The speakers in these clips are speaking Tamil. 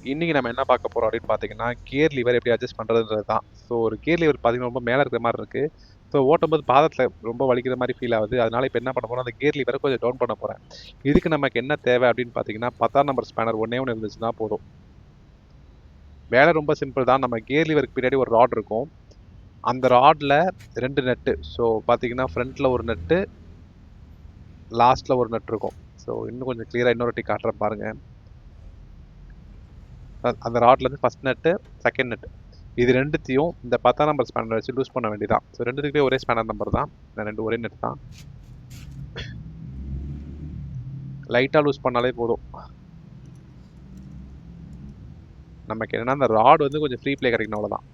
இன்னைக்கு நம்ம என்ன பார்க்க போறோம் அப்படின்னு பார்த்தீங்கன்னா, கியர் லிவர் எப்படி அட்ஜஸ்ட் பண்றதுன்றது தான். ஸோ ஒரு கியர் லிவர் பார்த்தீங்கன்னா, ரொம்ப மேல இருக்கிற மாரி இருக்கு. ஸோ ஓட்டும்போது பாதத்தில ரொம்ப வலிக்கிற மாரி ஃபீல் ஆகுது. அதனால இப்ப என்ன பண்ண போறோம், அந்த கியர் லிவர கொஞ்சம் டவுன் பண்ண போறேன். இதுக்கு நமக்கு என்ன தேவை அப்படின்னு பார்த்தீங்கன்னா, 10ஆம் நம்பர் ஸ்பேனர் ஒண்ணே ஒண்ணு இருந்துச்சுன்னா போதும். வேலை ரொம்ப சிம்பிள் தான். நம்ம கியர் லிவருக்கு பின்னாடி ஒரு ராட் இருக்கும். அந்த ராட்ல 2 நட்டு. ஸோ பார்த்தீங்கன்னா, ஃப்ரண்ட்ல ஒரு நட்டு, லாஸ்ட்ல ஒரு நட் இருக்கும். ஸோ இன்னும் கொஞ்சம் கிளியரா இன்னொரு வாட்டி காட்டுறேன் பாருங்க. அந்த ராட்லேருந்து ஃபர்ஸ்ட் நட்டு, செகண்ட் நட். இது 2த்தையும் இந்த 10ஆம் நம்பர் ஸ்பேனர் வச்சு லூஸ் பண்ண வேண்டியதான். ஸோ 2த்துக்குமே ஒரே ஸ்பேனர் நம்பர் தான். 2 ஒரே நெட் தான். லைட்டா லூஸ் பண்ணாலே போதும். நமக்கு என்னன்னா அந்த ராட் வந்து கொஞ்சம் ஃப்ரீ ப்ளே கிடைக்கணும் அவ்வளோதான்.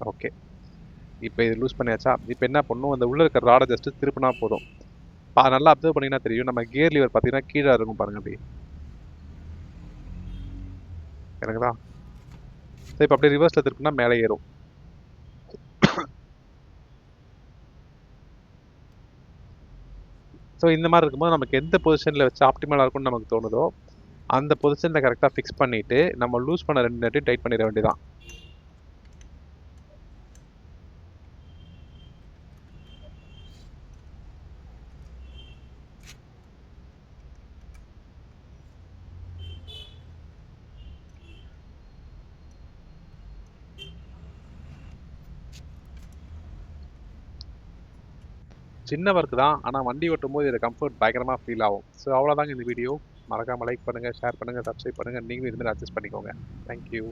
ஓகே. இப்போ இது லூஸ் பண்ணியாச்சா? இப்போ என்ன பண்ணணும், அந்த உள்ள இருக்கிற ராட ஜஸ்ட் திருப்புனா போதும். நல்லா அப்சர்வ் பண்ணீங்கன்னா தெரியும். நம்ம கியர் லிவர் பார்த்தீங்கன்னா கீழ இருக்கும் பாருங்க அப்படி. எனக்குதா? ஸோ இப்போ அப்படியே ரிவர்ஸ்ல திருப்புனா மேலே ஏறும். ஸோ இந்த மாரி இருக்கும்போது நமக்கு எந்த பொசிஷன்ல வச்சு ஆப்டிமலா இருக்கும்னு நமக்கு தோணுதோ, அந்த பொசிஷன்ல கரெக்ட்டா ஃபிக்ஸ் பண்ணிட்டு, நம்ம லூஸ் பண்ண 2 நட்டையும் டைட் பண்ணிட வேண்டியதான். சின்ன ஒர்க் தான். ஆனா வண்டி ஓட்டும்போது இது கம்ஃபர்ட் பயங்கரமா ஃபீல் ஆகும். ஸோ அவ்வளோதாங்க இந்த வீடியோ. மறக்காம லைக் பண்ணுங்க, ஷேர் பண்ணுங்க, சப்ஸ்கிரைப் பண்ணுங்க. நீங்களும் இது மாரி அட்ஜஸ்ட் பண்ணிக்கோங்க. Thank you.